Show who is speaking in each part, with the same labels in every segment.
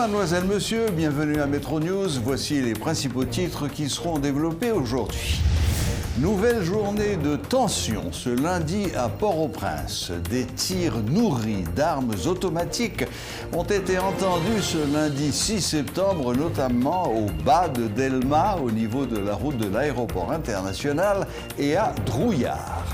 Speaker 1: mademoiselle, monsieur, bienvenue à Metro News. Voici les principaux titres qui seront développés aujourd'hui. Nouvelle journée de tension ce lundi à Port-au-Prince. Des tirs nourris d'armes automatiques ont été entendus ce lundi 6 septembre, notamment au bas de Delma, au niveau de la route de l'aéroport international, et à Drouillard.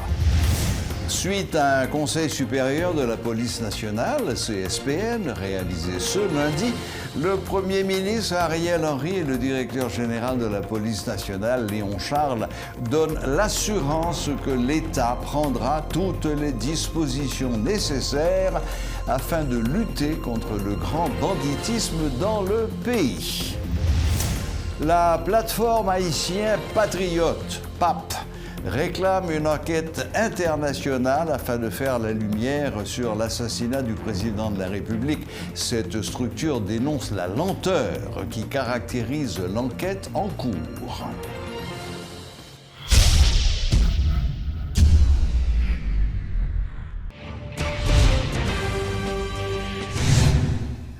Speaker 1: Suite à un conseil supérieur de la police nationale, CSPN, réalisé ce lundi, le Premier ministre Ariel Henry et le directeur général de la police nationale, Léon Charles, donnent l'assurance que l'État prendra toutes les dispositions nécessaires afin de lutter contre le grand banditisme dans le pays. La plateforme haïtienne Patriote, PAP, réclame une enquête internationale afin de faire la lumière sur l'assassinat du président de la République. Cette structure dénonce la lenteur qui caractérise l'enquête en cours.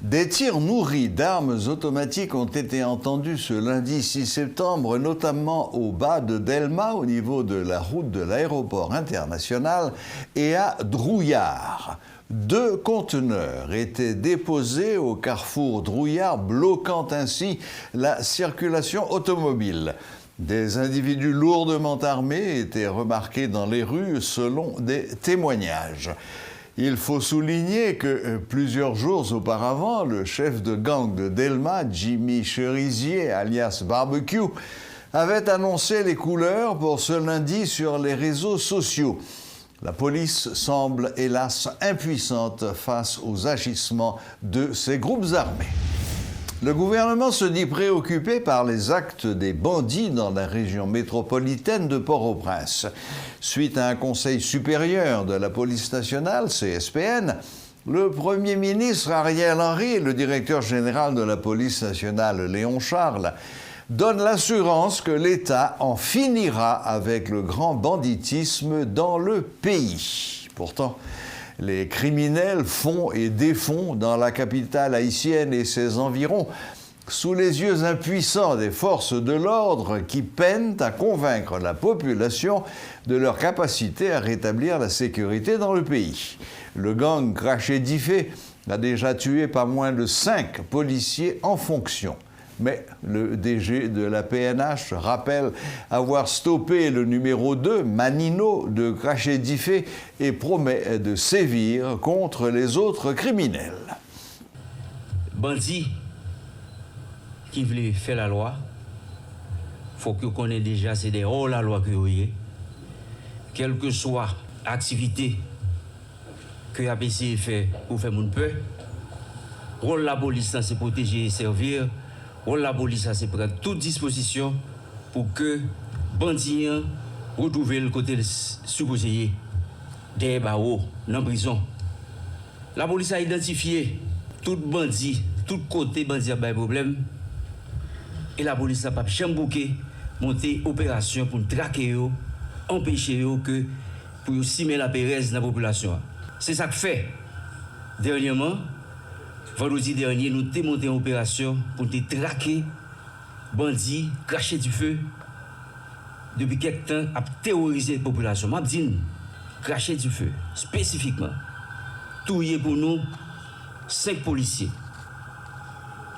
Speaker 1: Des tirs nourris d'armes automatiques ont été entendus ce lundi 6 septembre, notamment au bas de Delma, au niveau de la route de l'aéroport international, et à Drouillard. 2 conteneurs étaient déposés au carrefour Drouillard, bloquant ainsi la circulation automobile. Des individus lourdement armés étaient remarqués dans les rues selon des témoignages. Il faut souligner que plusieurs jours auparavant, le chef de gang de Delma, Jimmy Cherizier, alias Barbecue, avait annoncé les couleurs pour ce lundi sur les réseaux sociaux. La police semble hélas impuissante face aux agissements de ces groupes armés. Le gouvernement se dit préoccupé par les actes des bandits dans la région métropolitaine de Port-au-Prince. Suite à un conseil supérieur de la police nationale, CSPN, le Premier ministre Ariel Henry et le directeur général de la police nationale, Léon Charles, donnent l'assurance que l'État en finira avec le grand banditisme dans le pays. Pourtant, les criminels font et défont dans la capitale haïtienne et ses environs, sous les yeux impuissants des forces de l'ordre qui peinent à convaincre la population de leur capacité à rétablir la sécurité dans le pays. Le gang Craché d'Ifé a déjà tué pas moins de 5 policiers en fonction. Mais le DG de la PNH rappelle avoir stoppé le numéro 2, Manino, de Craché d'Ifé et promet de sévir contre les autres criminels.
Speaker 2: Bandits qui veulent faire la loi, il faut que vous connaissiez déjà c'est des hors la loi que vous avez. Quelle que soit l'activité que vous avez essayé de faire pour faire mon peur, le rôle de la police, c'est protéger et servir. La police a prendre toute disposition pour que les bandits retrouvent le côté supposé des barreaux dans la prison. La police a identifié tout bandit, tout côté bandit a des problèmes. Et la police n'a pas chambouqué, monter opération pour traquer, empêcher que pour simer la péresse dans la population. C'est ça que fait. Dernièrement, vendredi dernier, nous avons monté une opération pour traquer bandits, cracher du feu. Depuis quelque temps, à terroriser la population. Je dis, cracher du feu, spécifiquement. Touiller pour nous 5 policiers.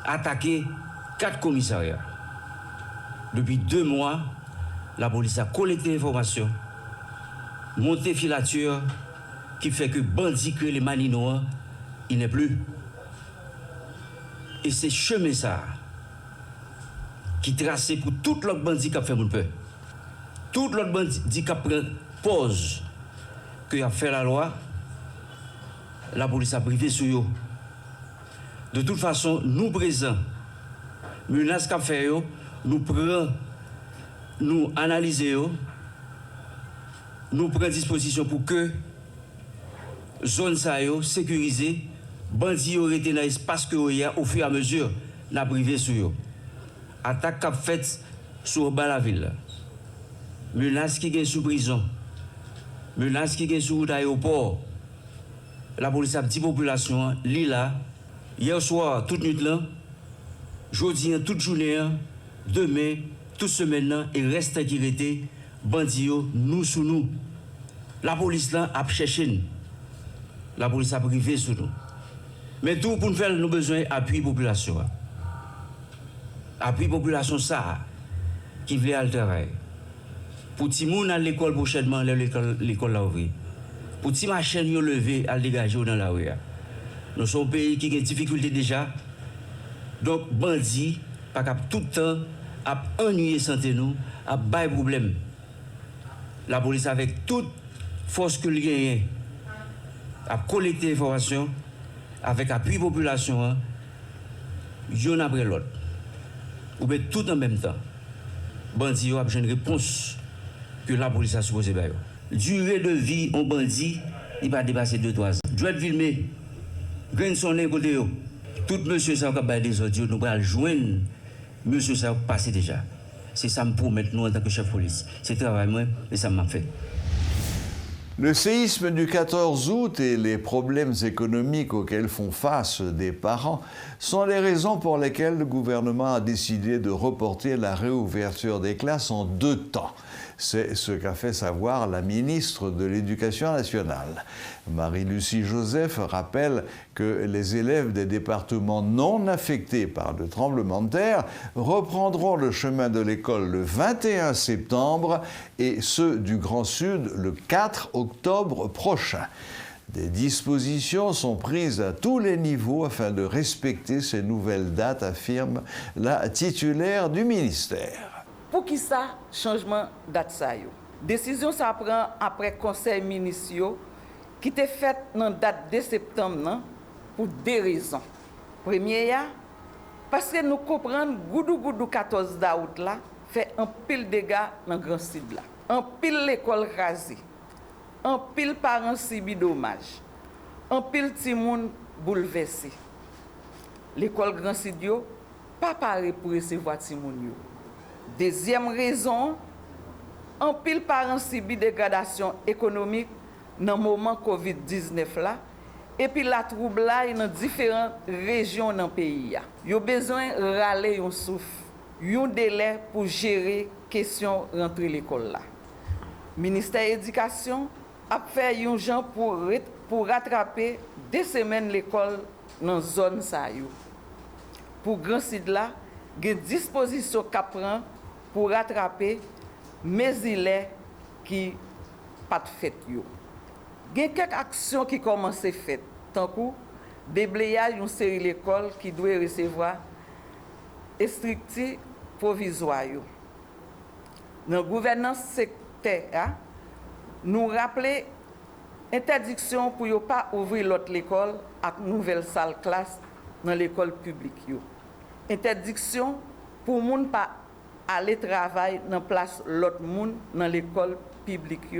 Speaker 2: Attaquer 4 commissariats. Depuis 2 mois, la police a collecté l'information, monté filature, qui fait que bandits que les maninois, il n'est plus. Et c'est chemin ça qui tracé pour tout l'autre bandit qui a fait mon peur. Tout l'autre bandit qui a pris pause, qui a fait la loi, la police a privé sur eux. De toute façon, nous présents, menaces qu'a fait, nous prenons, nous analysons, nous prenons disposition pour que zone ça sécurisée, bandits auraient été dans l'espace que y a au fur et à mesure, n'a privé sur eux. Attaque qu'a faite sur la ville. Menace qui est sous prison. Menace qui est sous l'aéroport. La police a dit population, là, hier soir, toute nuit là, Jeudi, toute journée, demain, toute semaine, il reste sécurité, bandits, nous sous nous. La police là a cherché. La police a privé sur nous. Mais tout pour nous faire, nous besoin d'appui population. Appui population ça, qui veut altérer. Pour ti moun à l'école prochainement, l'école l'a ouvert. Pour ti machine yo levé à dégager dans la rue. Nous sommes un pays qui a des difficultés déjà. Donc bandits pas cap tout le temps à ennuyer santé nous, à bail problème. La police avec toute force que gagne à collecter informations avec appui population, y'en après l'autre. Ou bien tout en même temps. Bandits ont une réponse que la police a supposé faire. Durée de vie en bandit, il va dépasser 2-3 ans. Doit filmer, grain sonné côté yo. Tout monsieur ça va des audios, nous allons joindre monsieur ça passé déjà. C'est ça me promet nous en tant que chef de police. C'est travail moi et ça m'a fait.
Speaker 1: Le séisme du 14 août et les problèmes économiques auxquels font face des parents sont les raisons pour lesquelles le gouvernement a décidé de reporter la réouverture des classes en 2 temps. C'est ce qu'a fait savoir la ministre de l'Éducation nationale. Marie-Lucie Joseph rappelle que les élèves des départements non affectés par le tremblement de terre reprendront le chemin de l'école le 21 septembre et ceux du Grand Sud le 4 octobre prochain. Des dispositions sont prises à tous les niveaux afin de respecter ces nouvelles dates, affirme la titulaire du ministère.
Speaker 3: Pour qui ça, changement date ça yo? Décision ça prend après conseil municipal qui était fait dans date de septembre non, pour 2 raisons. Première, parce que nous comprenons goudou 14 août là fait un pile dégâts dans Grand Sud là. Un pile l'école rasée. Un pile parents subi dommage. Un pile ti moun bouleversé. L'école Grand Sud yo pas paré pour recevoir ti moun yo. Deuxième raison, un pile parents subi dégradation économique dans le moment Covid-19 là, et puis la trouble là dans différentes régions dans le pays. Ils ont besoin de râler un souffle, un délai pour gérer la question de rentrer l'école là. Le ministère de l'Éducation a fait un genre pour rattraper 2 semaines l'école dans la zone ça. Pour Grand Sud là, il y a des dispositions qui prend pour rattraper mes îles qui pas faites yo. Il y a quelques actions qui commencent à faire, tant que déblayage une série d'écoles qui doit recevoir structure provisoire. Dans la gouvernance secteur, nous rappelons interdiction pour ne pas ouvrir l'autre école avec nouvelle salle classe dans l'école publique. Interdiction pour ne pas aller travailler dans place l'autre monde dans l'école publique.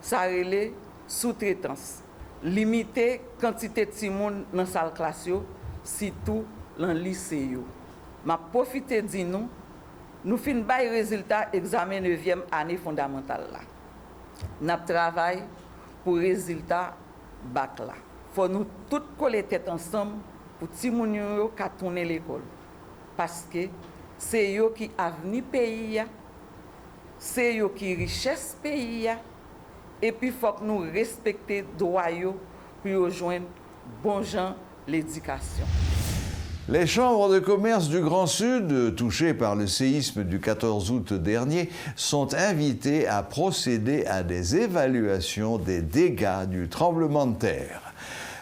Speaker 3: Ça relève sous-traitance. Limiter quantité de timoun dans la salle classe, surtout dans le lycée. Je profite de dire nous finissons les résultats examen 9e année fondamentale. Nous travaillons pour les résultats bac. Il faut nous tous coller tête ensemble pour que les gens puissent tourner l'école. Parce que c'est eux qui avenir pays, c'est eux qui richesse pays. Et puis il faut que nous respections les droits pour rejoindre bon gens l'éducation.
Speaker 1: Les chambres de commerce du Grand Sud, touchées par le séisme du 14 août dernier, sont invitées à procéder à des évaluations des dégâts du tremblement de terre.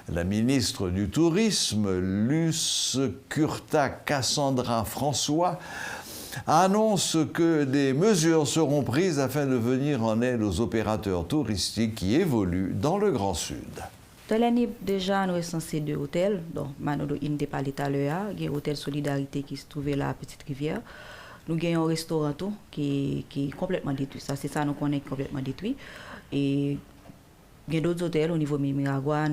Speaker 1: La ministre du Tourisme, Luce Curta Cassandra François, annonce que des mesures seront prises afin de venir en aide aux opérateurs touristiques qui évoluent dans le Grand Sud.
Speaker 4: Dans l'année déjà, nous avons censé 2 hôtels. Donc, Manodo Inde parlé tout à l'heure. Il y a l'hôtel Solidarité qui se trouvait là à Petite Rivière. Nous avons un restaurant qui est complètement détruit. Ça, c'est ça, nous connaissons complètement détruit. Et il y a d'autres hôtels au niveau de Miragua,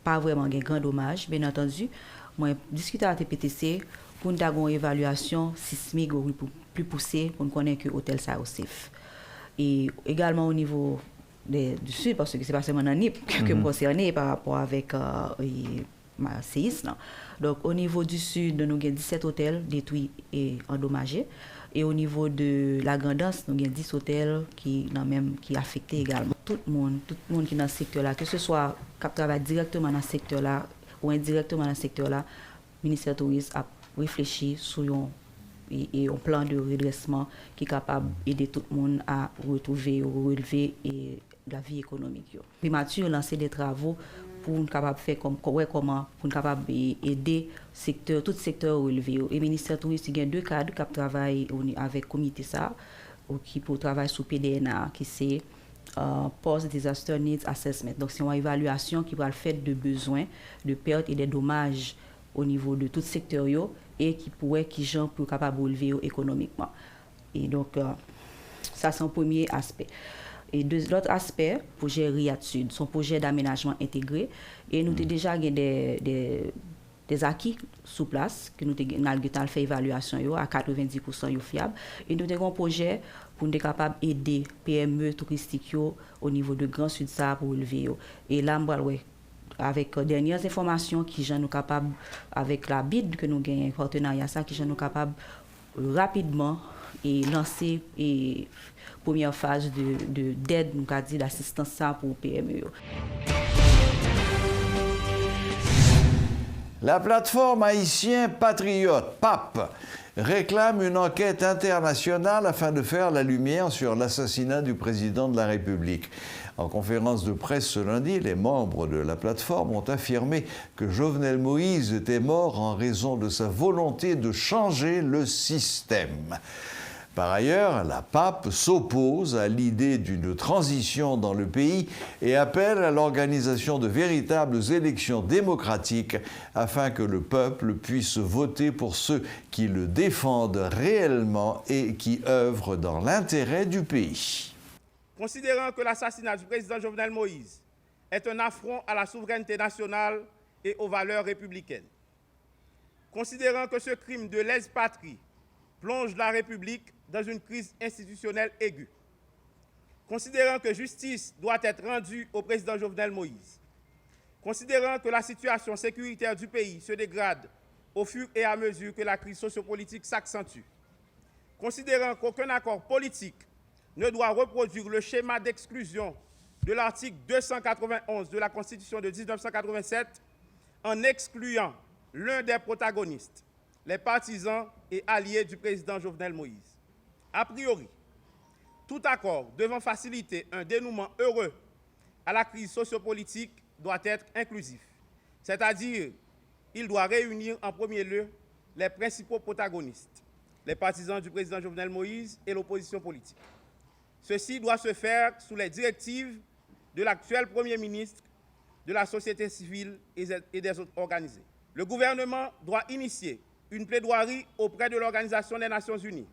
Speaker 4: pas vraiment un grand dommage. Bien entendu, moi, discuter avec TPTC pour nous avoir une évaluation sismique plus poussée pour nous connaître que l'hôtel ça est safe. Et également au niveau du sud, parce que c'est pas seulement dans NIP que me concerné par rapport avec séisme. Donc au niveau du sud, nous avons 17 hôtels détruits et endommagés. Et au niveau de la Grandance, nous avons 10 hôtels qui affectés également. Tout le monde qui est dans ce secteur-là, que ce soit qui travaille directement dans ce secteur-là ou indirectement dans ce secteur-là, le ministère du Tourisme a réfléchi sur un plan de redressement qui est capable d'aider tout le monde à retrouver ou relever la vie économique. Primature lancer des travaux pour nous capable faire comment pour nous capable aider tout secteur relevé. Et le ministère du Tourisme il y a 2 cadres qui travaillent avec le comité ça qui pour travailler sur PDNA qui c'est Post Disaster Needs Assessment. Donc c'est une évaluation qui va le fait de besoins, de pertes et des dommages au niveau de tout secteur et qui gens pour capable relever économiquement. Et donc ça c'est un premier aspect. Et l'autre aspect, projet RIAD Sud, son projet d'aménagement intégré. Et nous avons déjà des acquis sous place, que nous avons fait évaluation à 90% fiable. Et nous avons un projet pour nous être capable d'aider PME touristiques au niveau de Grand Sud ça pour relever. Et là, avec dernières informations qui nous capables, avec la BID que nous gagnons, partenariat ça, qui nous capables rapidement et lancer et première phase d'aide, nous avons dit d'assistance pour PME.
Speaker 1: La plateforme haïtienne Patriote, PAP, réclame une enquête internationale afin de faire la lumière sur l'assassinat du président de la République. En conférence de presse ce lundi, les membres de la plateforme ont affirmé que Jovenel Moïse était mort en raison de sa volonté de changer le système. Par ailleurs, la PAP s'oppose à l'idée d'une transition dans le pays et appelle à l'organisation de véritables élections démocratiques afin que le peuple puisse voter pour ceux qui le défendent réellement et qui œuvrent dans l'intérêt du pays.
Speaker 5: Considérant que l'assassinat du président Jovenel Moïse est un affront à la souveraineté nationale et aux valeurs républicaines, considérant que ce crime de lèse-patrie plonge la République dans une crise institutionnelle aiguë, considérant que justice doit être rendue au président Jovenel Moïse, considérant que la situation sécuritaire du pays se dégrade au fur et à mesure que la crise sociopolitique s'accentue, considérant qu'aucun accord politique ne doit reproduire le schéma d'exclusion de l'article 291 de la Constitution de 1987 en excluant l'un des protagonistes, les partisans et alliés du président Jovenel Moïse. A priori, tout accord devant faciliter un dénouement heureux à la crise sociopolitique doit être inclusif, c'est-à-dire il doit réunir en premier lieu les principaux protagonistes, les partisans du président Jovenel Moïse et l'opposition politique. Ceci doit se faire sous les directives de l'actuel Premier ministre, de la société civile et des autres organisés. Le gouvernement doit initier une plaidoirie auprès de l'Organisation des Nations Unies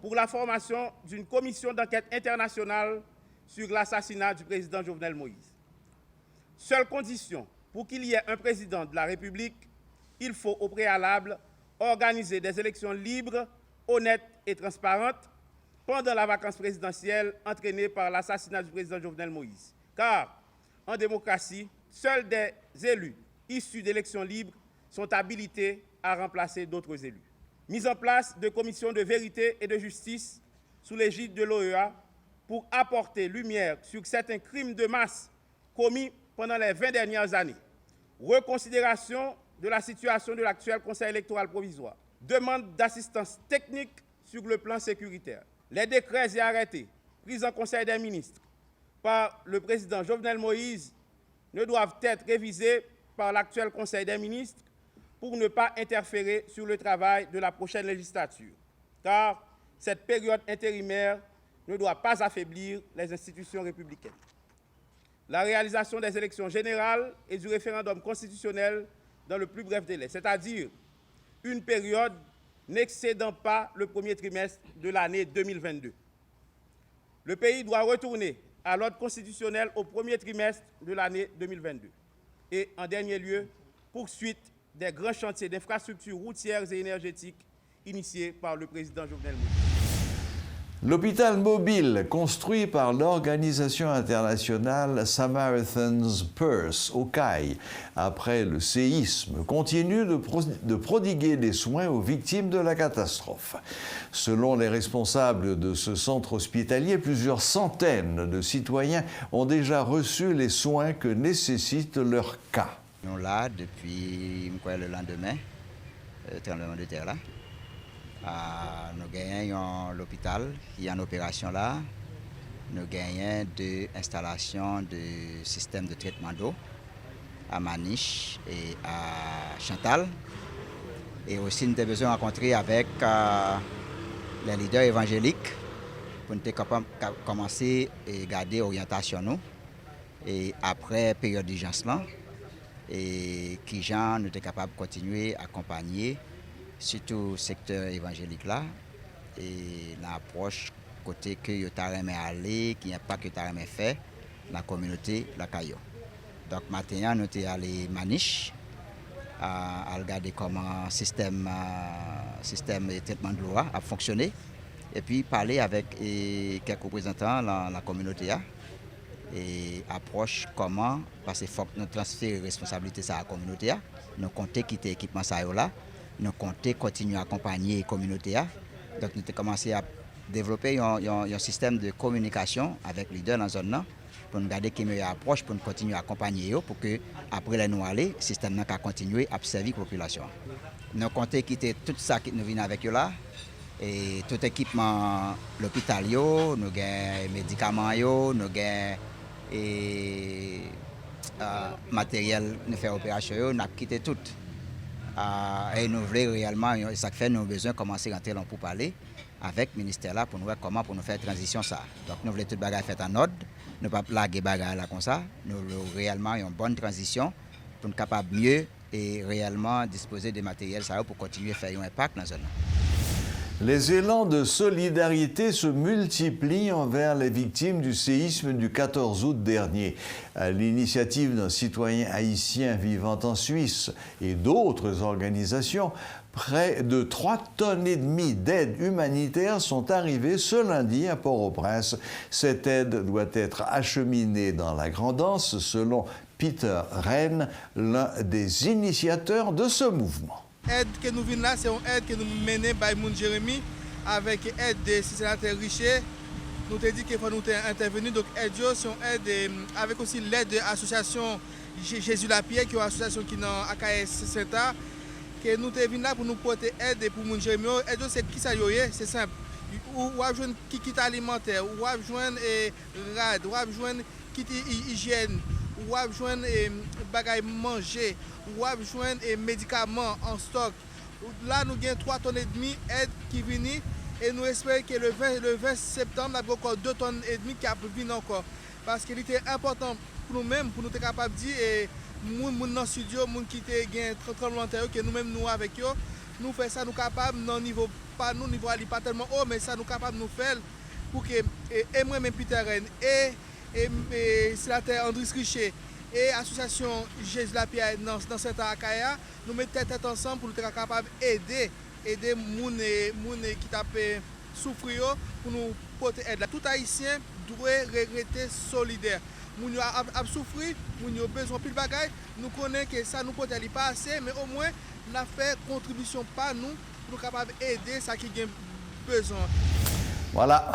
Speaker 5: pour la formation d'une commission d'enquête internationale sur l'assassinat du président Jovenel Moïse. Seule condition pour qu'il y ait un président de la République, il faut au préalable organiser des élections libres, honnêtes et transparentes pendant la vacance présidentielle entraînée par l'assassinat du président Jovenel Moïse. Car, en démocratie, seuls des élus issus d'élections libres sont habilités à remplacer d'autres élus. Mise en place de commissions de vérité et de justice sous l'égide de l'OEA pour apporter lumière sur certains crimes de masse commis pendant les 20 dernières années. Reconsidération de la situation de l'actuel Conseil électoral provisoire. Demande d'assistance technique sur le plan sécuritaire. Les décrets et arrêtés pris en Conseil des ministres par le président Jovenel Moïse ne doivent être révisés par l'actuel Conseil des ministres pour ne pas interférer sur le travail de la prochaine législature, car cette période intérimaire ne doit pas affaiblir les institutions républicaines. La réalisation des élections générales et du référendum constitutionnel dans le plus bref délai, c'est-à-dire une période n'excédant pas le premier trimestre de l'année 2022. Le pays doit retourner à l'ordre constitutionnel au premier trimestre de l'année 2022. Et en dernier lieu, poursuite des grands chantiers d'infrastructures routières et énergétiques initiés par le président Jovenel Moïse.
Speaker 1: L'hôpital mobile construit par l'organisation internationale Samaritan's Purse au CAI après le séisme continue de prodiguer des soins aux victimes de la catastrophe. Selon les responsables de ce centre hospitalier, plusieurs centaines de citoyens ont déjà reçu les soins que nécessite leur cas.
Speaker 6: Nous sommes là depuis le lendemain, tremblement de terre là. Nous gagnons l'hôpital qui est en opération là. Nous gagnons de l'installation de système de traitement d'eau à Maniche et à Chantal. Et aussi nous avons besoin de rencontrer avec les leaders évangéliques pour nous commencer à garder l'orientation nous. Et après période d'urgence là, et qui gens nous sommes capables de continuer à accompagner surtout le secteur évangélique là et l'approche côté que yo taremé aller qui n'a pas que taremé fait la communauté la Caillou. Donc maintenant nous sommes allé Maniche à regarder comment système de traitement de l'eau a fonctionné et puis parler avec quelques représentants de la communauté et approche comment parce qu'il faut que nous transférer responsabilité à la communauté nous compter quitter équipement ça là. Nous comptons continuer à accompagner la communauté. Donc nous avons commencé à développer un système de communication avec les leaders dans la zone pour nous garder une meilleure approche, pour nous continuer à accompagner eux, pour que après nous aller, le système a continué à servir la population. Nous comptons quitter tout ça qui nous vient avec eux là, et tout équipement, l'hôpital, nous avons des médicaments, nous avons matériel de faire opération, nous avons quitté tout. Et nous voulons réellement, ça fait nous avons besoin de commencer à rentrer pour parler avec le ministère là pour nous voir comment pour nous faire transition ça. Donc nous voulons tout le bagage fait en ordre, nous ne pouvons pas laguer bagage là comme ça. Nous voulons réellement une bonne transition pour nous capables mieux et réellement disposer des matériels ça pour continuer à faire un impact dans la zone.
Speaker 1: Les élans de solidarité se multiplient envers les victimes du séisme du 14 août dernier. À l'initiative d'un citoyen haïtien vivant en Suisse et d'autres organisations, près de 3,5 tonnes d'aide humanitaire sont arrivées ce lundi à Port-au-Prince. Cette aide doit être acheminée dans la Grand'Anse, selon Peter Rennes, l'un des initiateurs de ce mouvement.
Speaker 7: L'aide que nous venons là, c'est une aide que nous menons par Moun Jérémy avec l'aide des sénateurs Richer. Nous avons dit qu'il faut nous intervenir. Donc, c'est une aide avec aussi l'aide de l'association Jésus la Pierre, qui est une association qui est dans AKS Saint-A. Que nous venons là pour nous porter aide pour Moun Jérémy. L'aide, c'est qui ça y est, c'est simple. Ou à joindre kit alimentaire, ou à joindre rad, ou à joindre kit hygiène, ou à joindre bagaille manger, ou à joindre médicaments en stock. Là, nous avons 3,5 tonnes d'aide qui viennent et nous espérons que le 20 septembre, nous avons encore 2,5 tonnes qui viennent encore. Parce qu'il était important pour nous-mêmes, pour nous être capables de dire, nous dans le studio, nous qui ont tremblement de terre, que nous-mêmes nous avec eux, nous faisons ça, nous capables, non niveau pas nous, niveau pas tellement haut, mais ça nous capables de nous faire pour que, et moi-même Peter Rennes, et sénateur Andris Richer, et l'association Jésus la Pierre dans cette Akaya, nous mettons tête ensemble pour nous être capables d'aider les gens qui tapent souffrir pour nous porter aide. Tout Haïtien doit rester solidaire. Nous avons souffert, nous avons besoin de bagages. Nous connaissons que ça nous porte pas assez, mais au moins nous avons fait contribution par nous pour nous capables d'aider ceux qui ont besoin.
Speaker 1: Voilà,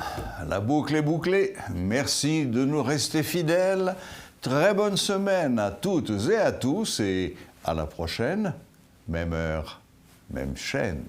Speaker 1: la boucle est bouclée. Merci de nous rester fidèles. Très bonne semaine à toutes et à tous et à la prochaine, même heure, même chaîne.